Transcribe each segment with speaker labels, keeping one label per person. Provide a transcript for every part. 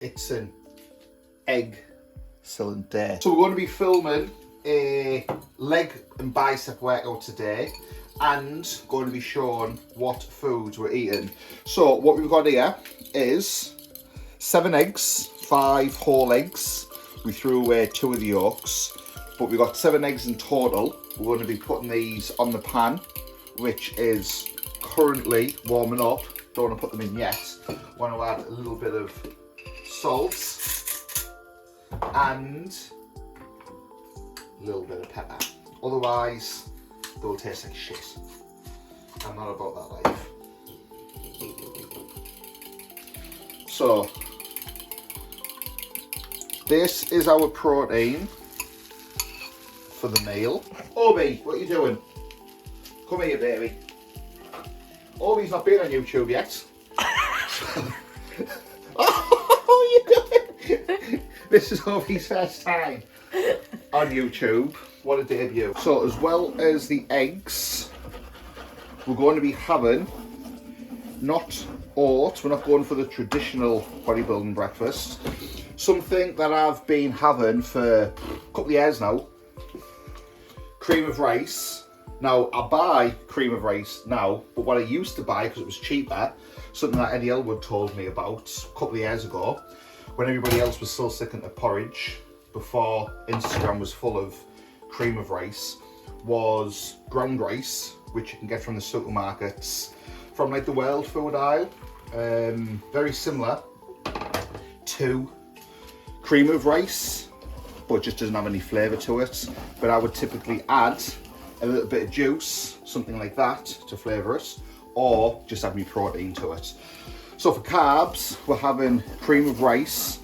Speaker 1: It's an egg cylinder. So we're going to be filming a leg and bicep workout today and going to be showing what foods we're eating. So what we've got here is 7 eggs, 5 whole eggs. We threw away 2 of the yolks, but we've got 7 eggs in total. We're going to be putting these on the pan, which is currently warming up. Don't want to put them in yet. Want to add a little bit of salt and a little bit of pepper. Otherwise, they'll taste like shit. I'm not about that life. So, this is our protein for the meal. Obi, what are you doing? Come here, baby. Obi's not been on YouTube yet. Oh, you doing? This is Obi's first time on YouTube. What a debut. So, as well as the eggs, we're going to be having not oats. We're not going for the traditional bodybuilding breakfast. Something that I've been having for a couple of years now. Cream of rice. Now, I buy cream of rice now, but what I used to buy, because it was cheaper, something that Eddie Elwood told me about a couple of years ago, when everybody else was still sticking to porridge, before Instagram was full of cream of rice, was ground rice, which you can get from the supermarkets, from like the world food aisle. Very similar to cream of rice, but just doesn't have any flavour to it. But I would typically add a little bit of juice, something like that, to flavour it, or just add me protein to it. So for carbs, we're having cream of rice,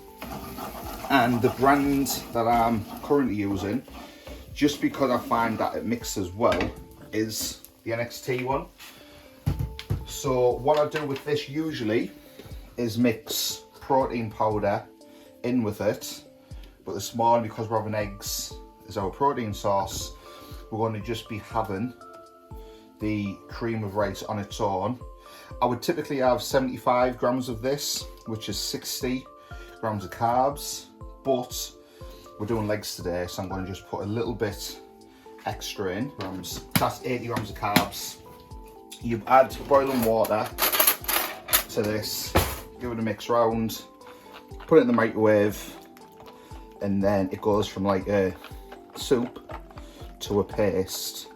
Speaker 1: and the brand that I'm currently using, just because I find that it mixes well, is the NXT one. So what I do with this usually is mix protein powder in with it, but this morning, because we're having eggs as our protein source, we're going to just be having the cream of rice on its own. I would typically have 75 grams of this, which is 60 grams of carbs, but we're doing legs today, so I'm going to just put a little bit extra in. That's 80 grams of carbs. You add boiling water to this, give it a mix round, put it in the microwave, and then it goes from like a soup to a paste,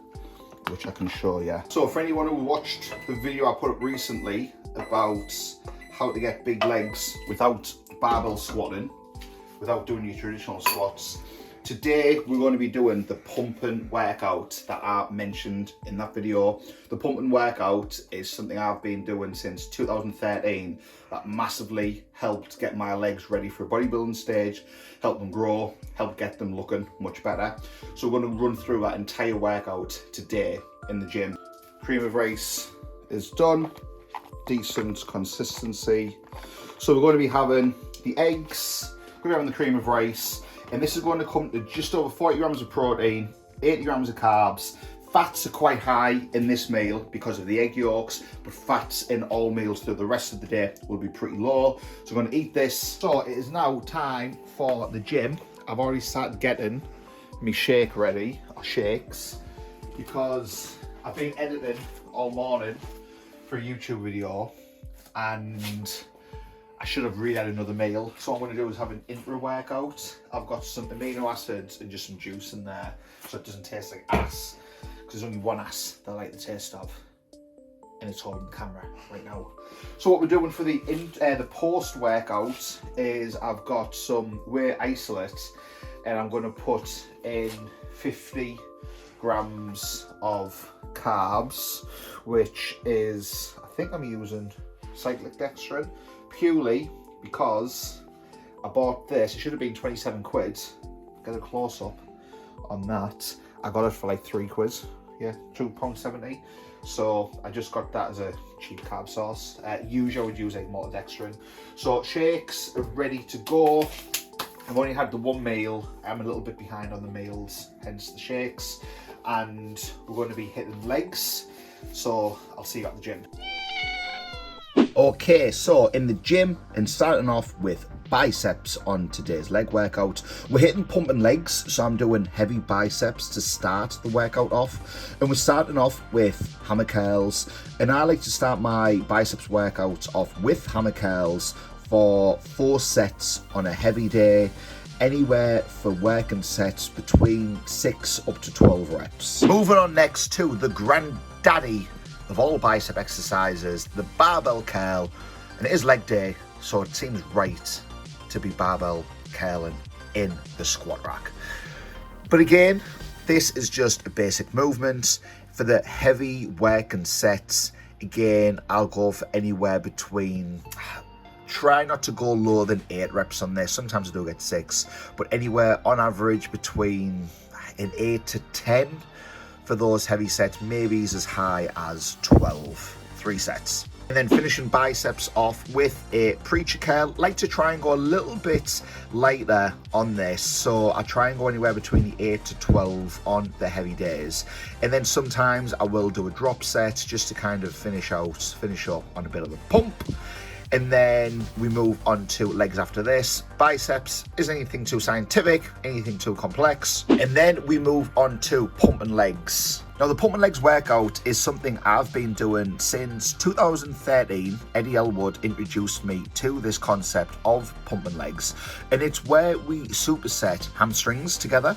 Speaker 1: which I can show you. So for anyone who watched the video I put up recently about how to get big legs without barbell squatting, without doing your traditional squats, today we're going to be doing the pumping workout that I mentioned in that video. The pumping workout is something I've been doing since 2013 that massively helped get my legs ready for a bodybuilding stage, help them grow, help get them looking much better. So we're going to run through that entire workout today in the gym. Cream of rice is done, decent consistency. So we're going to be having the eggs, we're going to be having the cream of rice, and this is going to come to just over 40 grams of protein, 80 grams of carbs. Fats are quite high in this meal because of the egg yolks, but fats in all meals through the rest of the day will be pretty low. So I'm going to eat this. So it is now time for the gym. I've already started getting me shake ready, or shakes, because I've been editing all morning for a YouTube video, and I should have really had another meal. So what I'm going to do is have an intra workout. I've got some amino acids and just some juice in there, so it doesn't taste like ass, because there's only one ass that I like the taste of, and it's holding the camera right now. So what we're doing for the post workout is I've got some whey isolate, and I'm going to put in 50 grams of carbs, which is, I think I'm using cyclic dextrin, purely because I bought this. It should have been 27 quid. Get a close up on that. I got it for like 3 quid. Yeah, £2.70. So I just got that as a cheap carb source. Usually I would use like maltodextrin. So shakes are ready to go. I've only had the one meal. I'm a little bit behind on the meals, hence the shakes. And we're going to be hitting legs. So I'll see you at the gym. Okay, so in the gym, and starting off with biceps on today's leg workout. We're hitting pumping legs, so I'm doing heavy biceps to start the workout off. And we're starting off with hammer curls. And I like to start my biceps workout off with hammer curls for 4 sets on a heavy day. Anywhere for working sets between 6 up to 12 reps. Moving on next to the granddaddy of all bicep exercises, the barbell curl. And it is leg day, so it seems right to be barbell curling in the squat rack. But again, this is just a basic movement. For the heavy working sets, again, I'll go for anywhere between, try not to go lower than 8 reps on this. Sometimes I do get 6, but anywhere on average between an 8 to 10 for those heavy sets, maybe as high as 12, 3 sets. And then finishing biceps off with a preacher curl. Like to try and go a little bit lighter on this, so I try and go anywhere between the 8 to 12 on the heavy days. And then sometimes I will do a drop set just to kind of finish up on a bit of a pump. And then we move on to legs after this. Biceps isn't anything too scientific, anything too complex. And then we move on to pumping legs. Now, the pumping legs workout is something I've been doing since 2013. Eddie Elwood introduced me to this concept of pumping legs. And it's where we superset hamstrings together.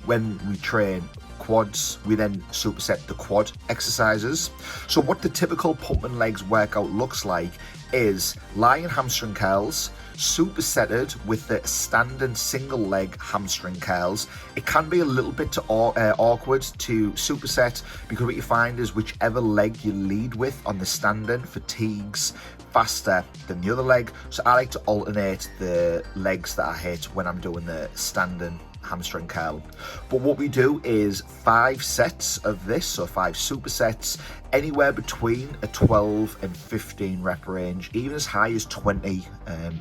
Speaker 1: When we train quads, we then superset the quad exercises. So what the typical pumping legs workout looks like is lying hamstring curls supersetted with the standing single leg hamstring curls. It can be a little bit awkward to superset, because what you find is whichever leg you lead with on the standing fatigues faster than the other leg. So I like to alternate the legs that I hit when I'm doing the standing hamstring curl. But what we do is 5 sets of this, so 5 supersets, anywhere between a 12 and 15 rep range, even as high as 20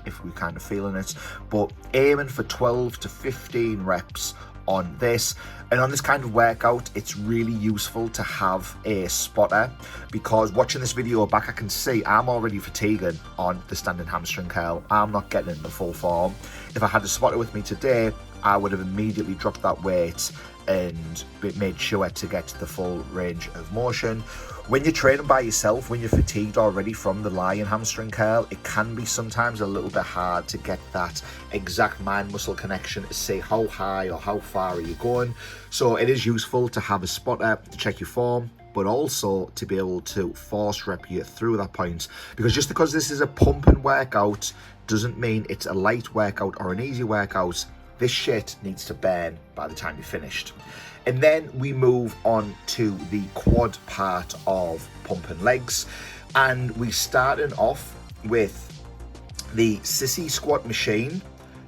Speaker 1: if we're kind of feeling it, but aiming for 12 to 15 reps on this. And on this kind of workout, it's really useful to have a spotter, because watching this video back, I can see I'm already fatiguing on the standing hamstring curl. I'm not getting in the full form. If I had a spotter with me today, I would have immediately dropped that weight and made sure to get the full range of motion. When you're training by yourself, when you're fatigued already from the lying hamstring curl, it can be sometimes a little bit hard to get that exact mind-muscle connection to see how high or how far are you going. So it is useful to have a spotter to check your form, but also to be able to force rep you through that point. Because just because this is a pumping workout doesn't mean it's a light workout or an easy workout. This shit needs to burn by the time you're finished. And then we move on to the quad part of pumping legs. And we starting off with the sissy squat machine,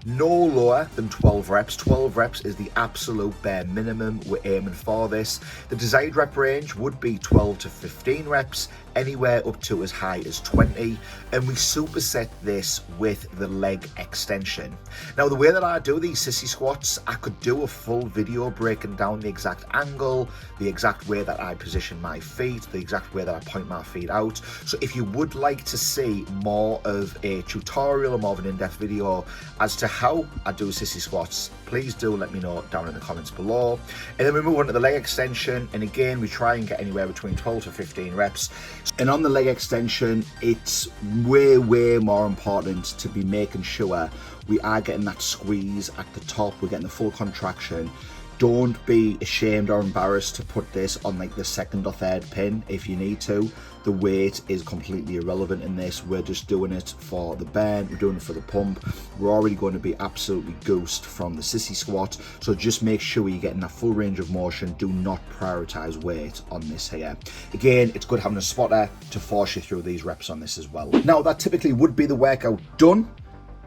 Speaker 1: no lower than 12 reps. 12 reps is the absolute bare minimum we're aiming for this. The desired rep range would be 12 to 15 reps, anywhere up to as high as 20, and we superset this with the leg extension. Now, the way that I do these sissy squats, I could do a full video breaking down the exact angle, the exact way that I position my feet, the exact way that I point my feet out. So if you would like to see more of a tutorial or more of an in-depth video as to how I do sissy squats, please do let me know down in the comments below. And then we move on to the leg extension, and again we try and get anywhere between 12 to 15 reps. And on the leg extension, it's way more important to be making sure we are getting that squeeze at the top, we're getting the full contraction. Don't be ashamed or embarrassed to put this on like the 2nd or 3rd pin if you need to. The weight is completely irrelevant in this. We're just doing it for the burn, we're doing it for the pump. We're already going to be absolutely goosed from the sissy squat, so just make sure you're getting that full range of motion. Do not prioritize weight on this here. Again, it's good having a spotter to force you through these reps on this as well. Now, that typically would be the workout done,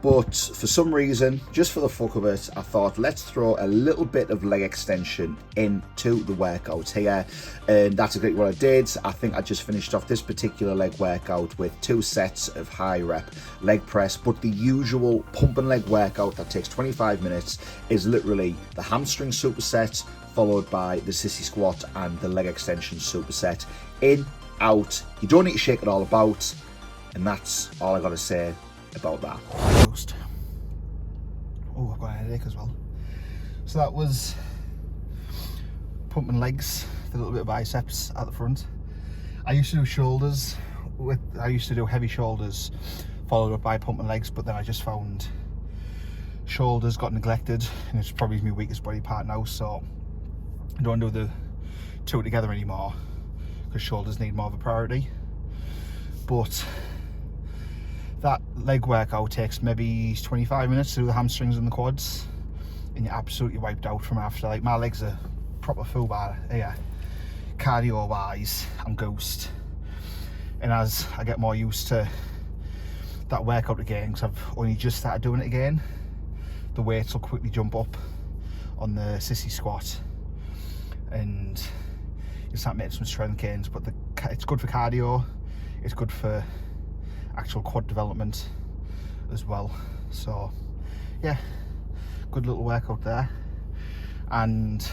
Speaker 1: but for some reason, just for the fuck of it, I thought let's throw a little bit of leg extension into the workout here, and that's exactly what I did. I think I just finished off this particular leg workout with 2 sets of high rep leg press, but the usual pumping leg workout that takes 25 minutes is literally the hamstring superset followed by the sissy squat and the leg extension superset. In, out, you don't need to shake it all about, and that's all I gotta say about that. got a headache as well. So that was pumping legs, a little bit of biceps at the front. I used to do shoulders I used to do heavy shoulders followed up by pumping legs, but then I just found shoulders got neglected and it's probably my weakest body part now, so I don't do the two together anymore because shoulders need more of a priority. But that leg workout takes maybe 25 minutes to do the hamstrings and the quads, and you're absolutely wiped out from after. Like, my legs are proper full bar here, cardio wise. I'm ghost, and as I get more used to that workout again, because I've only just started doing it again, the weights will quickly jump up on the sissy squat and you start making some strength gains. But it's good for cardio, it's good for actual quad development as well. So yeah, good little workout there. And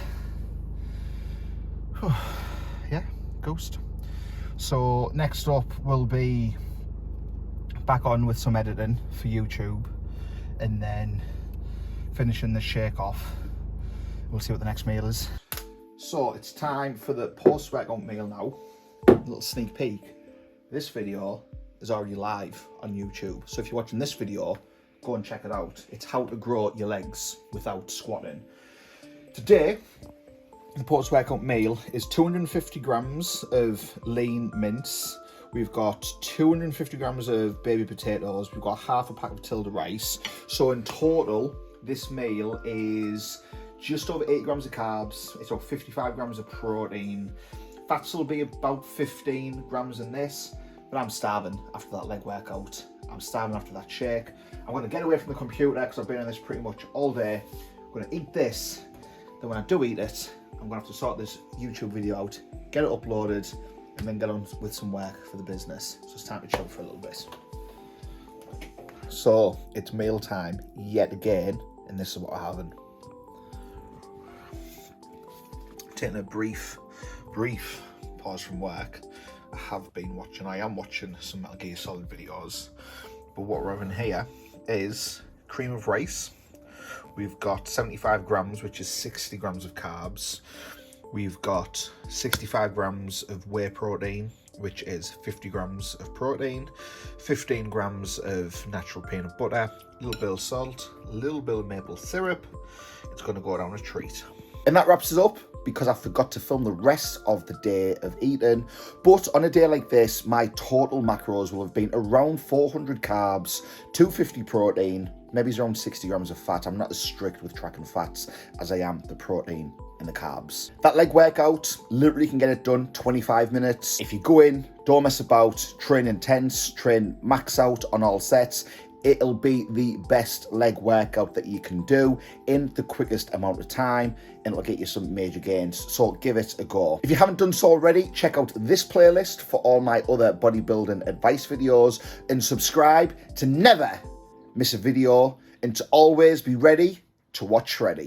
Speaker 1: yeah, ghost. So next up will be back on with some editing for YouTube, and then finishing the shake off. We'll see what the next meal is. So it's time for the post-workout meal now. A little sneak peek. This video is already live on YouTube, so if you're watching this video, go and check it out. It's how to grow your legs without squatting. Today, the post-workout meal is 250 grams of lean mince. We've got 250 grams of baby potatoes. We've got half a pack of Tilda rice. So in total, this meal is just over 80 grams of carbs. It's about 55 grams of protein. Fats will be about 15 grams in this. But I'm starving after that leg workout. I'm starving after that shake. I'm going to get away from the computer because I've been on this pretty much all day. I'm going to eat this. Then when I do eat it, I'm going to have to sort this YouTube video out, get it uploaded, and then get on with some work for the business. So it's time to chill for a little bit. So it's meal time yet again, and this is what I'm having. Taking a brief pause from work. I am watching some Metal Gear Solid videos, but what we're having here is cream of rice. We've got 75 grams, which is 60 grams of carbs. We've got 65 grams of whey protein, which is 50 grams of protein, 15 grams of natural peanut butter, a little bit of salt, a little bit of maple syrup. It's going to go down a treat. And that wraps us up, because I forgot to film the rest of the day of eating. But on a day like this, my total macros will have been around 400 carbs, 250 protein, maybe around 60 grams of fat. I'm not as strict with tracking fats as I am the protein and the carbs. That leg workout, literally can get it done 25 minutes. If you go in, don't mess about, train intense, train max out on all sets, it'll be the best leg workout that you can do in the quickest amount of time, and it'll get you some major gains. So give it a go. If you haven't done so already, check out this playlist for all my other bodybuilding advice videos, and subscribe to never miss a video and to always be ready to watch Shreddy.